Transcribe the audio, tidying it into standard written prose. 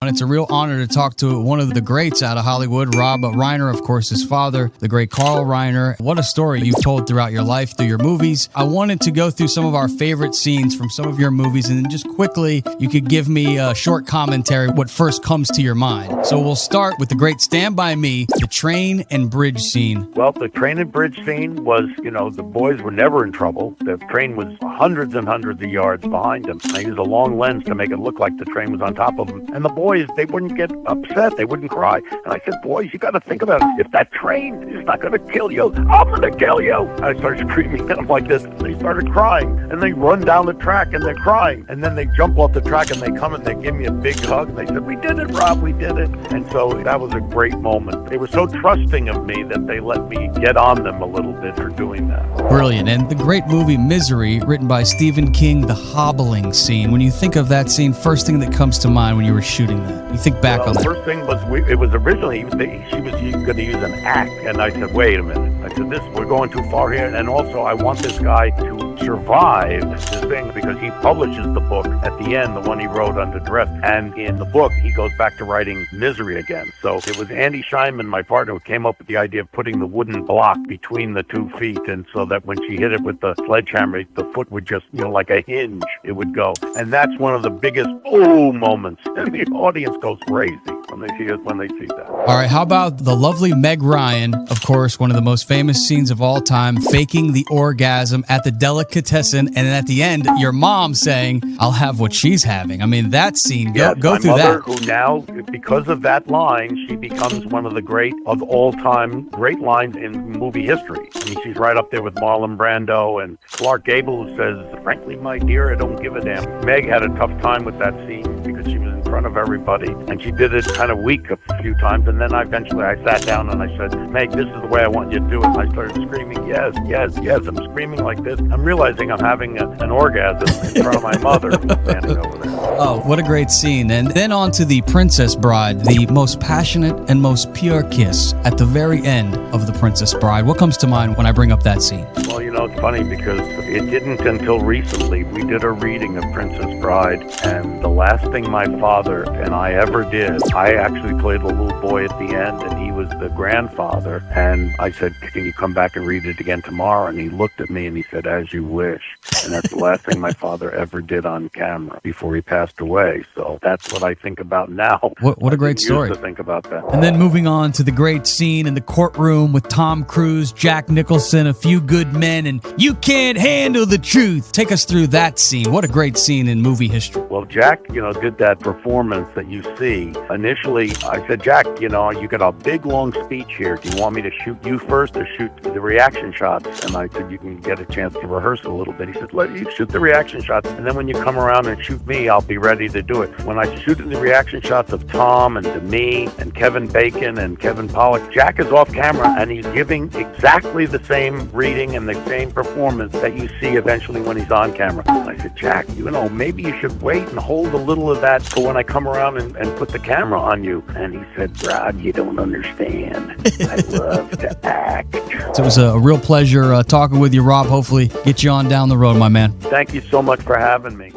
And it's a real honor to talk to one of the greats out of Hollywood, Rob Reiner, of course, his father, the great Carl Reiner. What a story you've told throughout your life, through your movies. I wanted to go through some of our favorite scenes from some of your movies, and then just quickly, you could give me a short commentary, what first comes to your mind. So we'll start with the great Stand By Me, the train and bridge scene. Well, the train and bridge scene was, the boys were never in trouble. The train was hundreds and hundreds of yards behind them. I used a long lens to make it look like the train was on top of them. And the boys, they wouldn't get upset. They wouldn't cry. And I said, boys, you got to think about it. If that train is not going to kill you, I'm going to kill you. I started screaming at them like this. They started crying. And they run down the track and they're crying. And then they jump off the track and they come and they give me a big hug. And they said, we did it, Rob, we did it. And so that was a great moment. They were so trusting of me that they let me get on them a little bit for doing that. Brilliant. And the great movie Misery, written by Stephen King, the hobbling scene. When you think of that scene, first thing that comes to mind when you were shooting that? You think back on that. The first thing was, it was originally, she was going to use an axe. And I said, wait a minute. I said, we're going too far here. And also, I want this guy to survive this thing, because he publishes the book at the end, the one he wrote under duress. And in the book, he goes back to writing Misery again. So it was Andy Scheinman, my partner, who came up with the idea of putting the wooden block between the 2 feet. And so that when she hit it with the sledgehammer, the foot would just, like a hinge, it would go. And that's one of the biggest moments. And the audience goes crazy when they see that. All right, how about the lovely Meg Ryan, of course, one of the most famous scenes of all time, faking the orgasm at the delicatessen, and at the end, your mom saying, I'll have what she's having. I mean, that scene, go through that. Who now, because of that line, she becomes one of the great of all-time great lines in movie history. I mean, she's right up there with Marlon Brando and Clark Gable, who says, frankly, my dear, I don't give a damn. Meg had a tough time with that scene because she was in front of everybody, and she did it kind of weak a few times, and then eventually I sat down and I said, Meg, this is the way I want you to do it. And I started screaming, yes, yes, yes. I'm screaming like this. I'm realizing I'm having an orgasm in front of my mother who's standing over there. Oh, what a great scene. And then on to the Princess Bride, the most passionate and most pure kiss at the very end of The Princess Bride. What comes to mind when I bring up that scene? Well, it's funny because it didn't until recently. We did a reading of Princess Bride, and the last thing my father and I ever did, I actually played a little boy at the end, and he was the grandfather. And I said, can you come back and read it again tomorrow? And he looked at me and he said, as you wish. And that's the last thing my father ever did on camera before he passed away. So that's what I think about now. What a great story. To think about that. And then moving on to the great scene in the courtroom with Tom Cruise, Jack Nicholson, A Few Good Men, and You Can't Handle the Truth. Take us through that scene. What a great scene in movie history. Well, Jack, did that performance that you see. Initially, I said, Jack, you got a big, long speech here. Do you want me to shoot you first or shoot the reaction shots? And I said, you can get a chance to rehearse a little bit. He said, let you shoot the reaction shots, and then when you come around and shoot me, I'll be ready to do it. When I shoot the reaction shots of Tom and me and Kevin Bacon and Kevin Pollak, Jack is off camera, and he's giving exactly the same reading and the same performance that you see eventually when he's on camera. And I said, Jack, maybe you should wait and hold a little of that for when I come around and put the camera on you. And he said, Rob, you don't understand. I love to act. So it was a real pleasure talking with you, Rob. Hopefully get you on down the road, my man. Thank you so much for having me.